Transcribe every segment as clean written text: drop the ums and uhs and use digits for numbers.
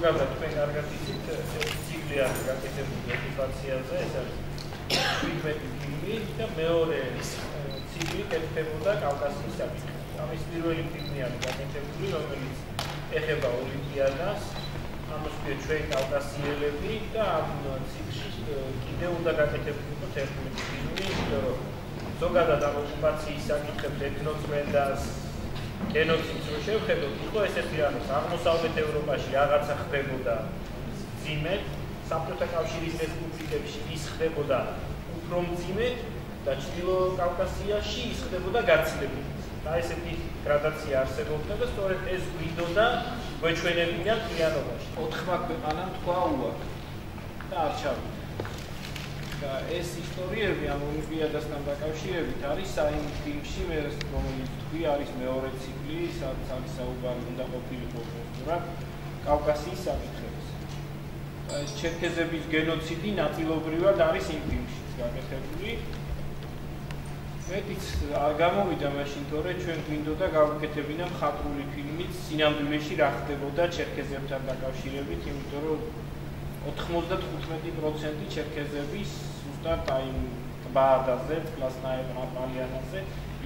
ზოგადად თქვენ კარგად იცით, ციკლი არის გაკეთებული ოკუპაციაზე, ეს არის 17 ფილმი და მეორე ციკლი კეთდებოდა კავკასიის საკითხზე. ამის პირველი ფილმი არის გაკეთებული, რომელიც ეხება ოლიმპიადას, ამასვე ჩვენ კავკასიელები და ამ ციკლში კიდევ უნდა გაკეთებულიყო 11 ფილმი, იმიტომ რომ ზოგადად ამ ოკუპაციის საკითხებს ეთნოწმენდას გენოციდს რო შევხედოთ, იყო ესეთი რამე, აღმოსავლეთ ევროპაში რაღაცა ხდებოდა მძიმედ, საბჭოთა კავშირის რესპუბლიკებში ის ხდებოდა უფრო მძიმედ და ჩრდილო კავკასიაში ის ხდებოდა გაცილებით. და ესეთი გრადაცია არსებობდა და სწორედ ეს გვინდოდა გვეჩვენებინა მთლიანობაში. 4 ქვეყანამ თქვა უარი და არ ჩავიდა. და ეს ისტორიები ამ ოლიმპიადასთან დაკავშირებით არის საიმ ფილმში, რომელიც თქვი არის მეორე ციკლი, სადაც არის საუბარი უნდა ყოფილიყო კონკრეტულად კავკასიის საკითხებზე. და ეს ჩერქეზების გენოციდი ნაწილობრივად არის იმ ფილმში გაკეთებული. მეტიც არ გამოვიდა მაშინ, თორე ჩვენ გვინდოდა გავუკეთებინა მხატვრული ფილმიც სინამდვილეში რა ხდებოდა ჩერქეზებთან დაკავშირებით, იმიტომ რომ 95% ჩერქეზების ზუსტად აი ტბაადაზე, კლასნაეპალიანაზე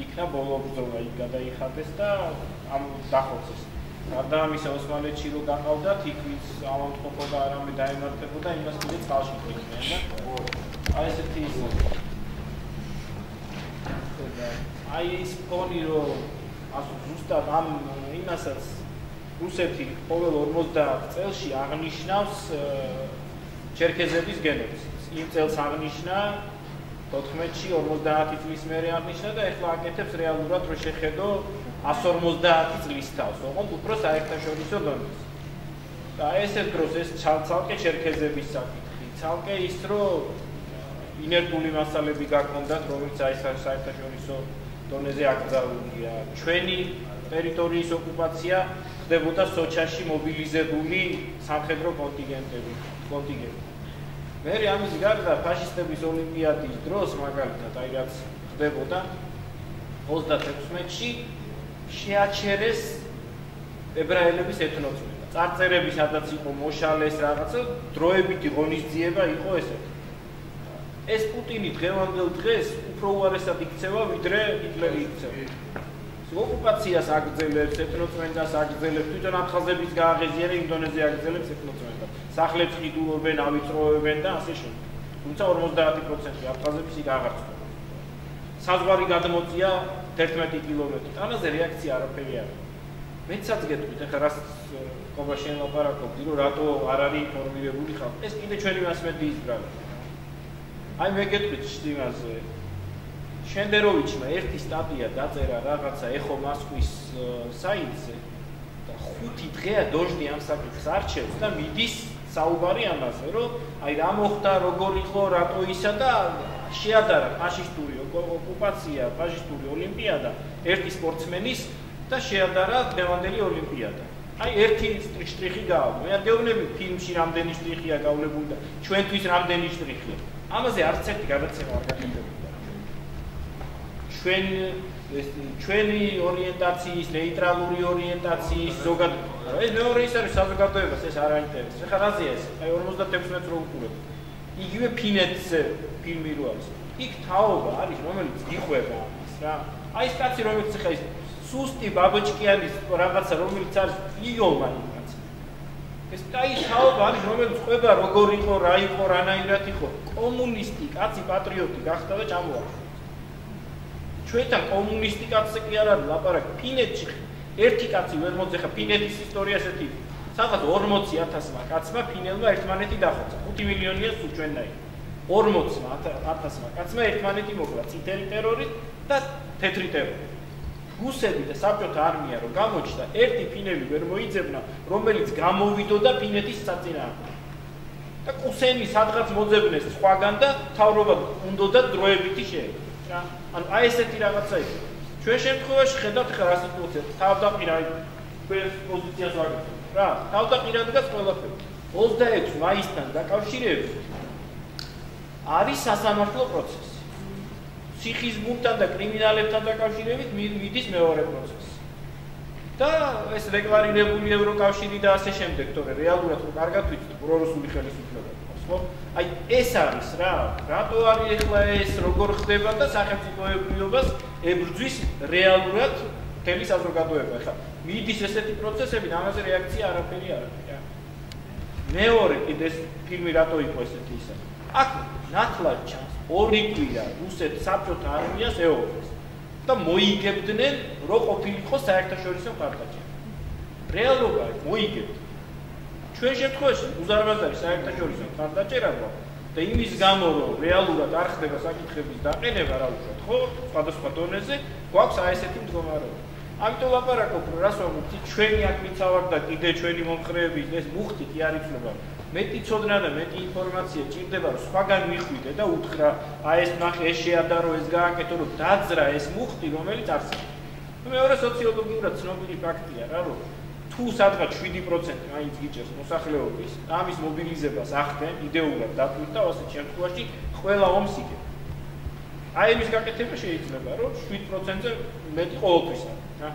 იქნა ბოლო ბრძოლა, იქ გადაიხადეს და ამ დახოცეს. გარდა ამისა ოსმალეთში რო გაყავდათ, იქ ვინც ავადმყოფობა არამე დაემართებოდა, იმას კიდე წყალში ყვინდნენ და აი ესეთი აი ეს ფონი რომ ასე ზუსტად ამ იმასაც რუსეთი ყოველ 50 წელში აღნიშნავს ჩერქეზების გენოციდს. იმ წელს აღნიშნა 14-ში 50 წლის მერე აღნიშნა და ეხლა აკეთებს რეალურად რო შეხედო 150 წლის თავს, ოღონდ უფრო საერთაშორისო დონეზე. და ესეთ დროს ეს ცალკე ჩერქეზების საკითხი, ცალკე ის რომ ინერტული მასალები გაქონდათ, რომელიც აი საერთაშორისო დონეზე აკრძალულია. ჩვენი ტერიტორიის ოკუპაცია ხდებოდა სოჩაში მობილიზებული სამხედრო კონტინგენტები. მერე ამის გარდა ფაშისტების ოლიმპიადის დროს მაგალითად აი რაც ხდებოდა 36-ში შეაჩერეს ებრაელების ეთნოწმენდა. წარწერები სადაც იყო მოშალეს რაღაცა დროებითი ღონისძიება იყო ესეთი. ეს პუტინი დღევანდელ დღეს უფრო უარესად იქცევა, ვიდრე ჰიტლერი იქცევა. ოკუპაციას აგრძელებს, ეთნოწმენდას აგრძელებს, თვითონ აფხაზების გააღიზიანება იმ დონეზე აგრძელებს ეთნოწმენდას. სახლებს ყიდულობენ, ავიწროვებენ და ასე შემდეგ. თუმცა 50% აფხაზების იქ აღარ ცხოვრობს. საზღვარი გადმოწია 11 კილომეტრი. ამაზე რეაქცია არაფერი არ არის. მეცაც გეტყვით, ახლა რას ყობა შენ ლაპარაკობდი, რომ რატო არ არის ინფორმირებული ხალხი. ეს კიდე ჩვენი მასმედიის ბრალია. აი მე გეტყვით იმაზე შენდეროვიჩმა ერთი სტატია დაწერა რაღაცა ეხო მოსკვის საიტზე და 5 დღეა დოჟდი ამ საკითხს არჩევს და მიდის საუბარი ამაზე, რომ აი რა მოხდა, როგორ იყო, რატო ისა და შეადარა ფაშისტური ოკუპაცია, ფაშისტური ოლიმპიადა ერთი სპორტსმენის და შეადარა დღევანდელი ოლიმპიადა. აი ერთი შტრიხი გაავა. მე არ გეუბნები ფილმში რამდენი შტრიხია გავლებული და ჩვენთვის რამდენი შტრიხია. ამაზე არც ერთი გადაცემა არ გაკეთებულა. ჩვენი ორიენტაციის, ნეიტრალური ორიენტაციის ზოგადად ეს მეორე ის არის საზოგადოებას ეს არ აინტერესებს. ეხლა რაზეა ეს? აი 56 მეტრ რო უყურებ. იგივე ფინეთზე ფილმი რო არის. იქ თაობა არის, რომელიც გიყვება ამას რა. აი ეს კაცი რომელიც ეხლა ის სუსტი ბაბოჩკიანის რაღაცა რომელიც არის იოლმანი კაცი. ეს კაი თაობა არის, რომელიც ყვება როგორ იყო, რა იყო, რანაირად იყო. კომუნისტი კაცი პატრიოტი გახდა და ჩამოაყო. ჩვენთან კომუნისტი კაცზე კი არ არის ლაპარაკი. ფინეთში ერთი კაცი ვერ მოძახა ფინეთის ისტორია ესეთი. სადღაც 40,000-მა კაცმა ფინელმა ერთმანეთი დახოცა. 5 მილიონია სულ ჩვენნაირ. 40,000-მა კაცმა ერთმანეთი მოკლა წითელი ტერორით და თეთრი ტერორით. რუსები და საბჭოთა არმია რო გამოჩნდა, ერთი ფინელი ვერ მოიძებნა, რომელიც გამოვიდოდა ფინეთის საწინააღმდეგო. და კუსენი სადღაც მოძებნეს სხვაგან და თავრობა უნდოდა დროებითი შეება. რა, ანუ აი ესეთი რაღაცა იყო. ჩვენ შემთხვევაში ხედავთ ხა რა სიტუაციაა, თავდაპირა თქვენს პოზიციას ვაკეთებ. რა, თავდაპირად დგას ყველაფერი. 26 მაისთან დაკავშირებით არის სასამართლო პროცესი. ციხის ბუნტთან და კრიმინალებთან დაკავშირებით მიდის მეორე პროცესი. და ეს დეკლარირებული ევროკავშირი და ასე შემდეგ, თორე რეალურად რო კარგად ვიცით, პრორუსული ხელისუფლება ყავს, ხო? აი ეს არის რა, რატო არის ახლა ეს როგორ ხდება და სახელმწიფოებრიობას ებრძვის რეალურად მთელი საზოგადოება. ხა მიდის ესეთი პროცესები, ამაზე რეაქცია არაფერი არ არის, რა. მეორე კიდე ეს ფილმი რატო იყო ესეთი ისა? აქ ნათლად ჩანს 2 კვირა რუსეთ საბჭოთა არმიას ეობრეს და მოიგებდნენ რო ყოფილიყო საერთაშორისო მხარდაჭერა. რეალობა მოიგებთ. ჩვენ შემთხვევაში უზარმაზარი საერთაშორისო მხარდაჭერა გვაქვს და იმის გამო რომ რეალურად არ ხდება საკითხების დაყენება რა უშოთ, ხო? სხვადასხვა დონეზე გვაქვს აი ესეთი მდგომარეობა. ამიტომ ლაპარაკობ, რას ვამბობთ, ჩვენი აქ მიცავართ და კიდე ჩვენი მომხრეების ეს მუხტი კი არ იცლება. მეტი ცოდნა და მეტი ინფორმაცია ჭირდება, რომ სხვაგან მიხვიდე და უთხრა, აი ეს ნახე, ეს შეადარო, ეს გააკეთო, რომ დაძრა ეს მუხტი, რომელიც არსებობს. მეორე სოციოლოგიურად ცნობილი ფაქტია რა, რომ თუ სადღაც 7% მაინც გიჭერს მოსახლეობის, ამის მობილიზებას ახდენ იდეურად დატვირთ და ასეთ შემთხვევაში ყველა ომს იგებს. აი იმის გაკეთება შეიძლება, რომ 7%-ზე მეტი ყოველთვის არის, რა.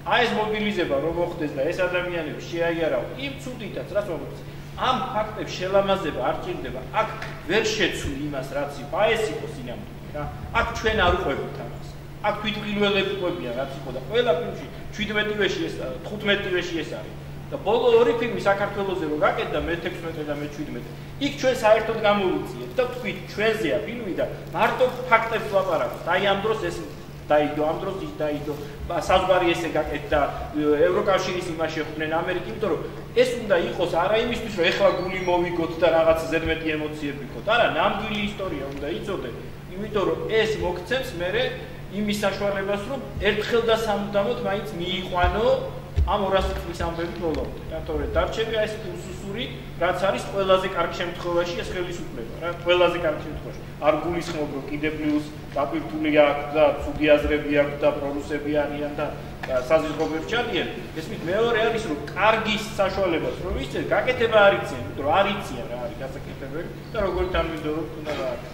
აი ეს მობილიზება რომ მოხდეს და ეს ადამიანები შეაიარავ იმ ცუდითაც, რაც მოხდეს. ამ ფაქტებს შელამაზება არ ჭირდება. აქ ვერ შეცვლი იმას, რაც იყო, აი ეს იყო სინამდვილე, რა. აქ ჩვენ არ უყვებით ამას. აქ თვითმყინველები ყვებიან, რაც იყო და ყველა ფილმში 17-ვეში ეს, 15-ვეში ეს არის. და ბოლო 2 ფილმი საქართველოზე რო გაკეთდა მე-16 და მე-17. იქ ჩვენ საერთოდ გამოვიწიეთ და თქვით ჩვენზეა ფილმი და მარტო ფაქტებს ვაპარაკობთ. აი ამ დროს ეს დაიდო, ამ დროს ის დაიდო, საზღვარი ესე გაკეთდა, ევროკავშირის იმას შეხვდნენ ამერიკი, იმიტომ რომ ეს უნდა იყოს არა იმისთვის, რომ ეხლა გული მოვიგოთ და რაღაც ზედმეტი ემოციები გქონდეთ. არა, ნამდვილი ისტორია უნდა იცოდე, იმიტომ რომ ეს მოგცემს მერე იმის საშუალებას, რომ ერთხელ და სამუდამოდ მაინც მიიყვანო ამ 200 წლის ამბები ბოლომდე. რატომ დარჩები აი ეს უსუსური, რაც არის ყველაზე კარგ შემთხვევაში ეს ხელისუფლება, რა, ყველაზე კარგ შემთხვევაში. არ გულისხმობ, რომ კიდე პლუს დაპირთული აქვს და ცუდი აზრები აქვს და პრორუსები არიან და საზღვრებს ჩადიან. ესმით მეორე არის, რომ კარგი საშუალებას რომ ისე გაკეთება არ იციან, იმიტომ რომ არ იციან რა არის გასაკეთებელი და როგორ თანმიმდევრობ უნდა გააკეთოს.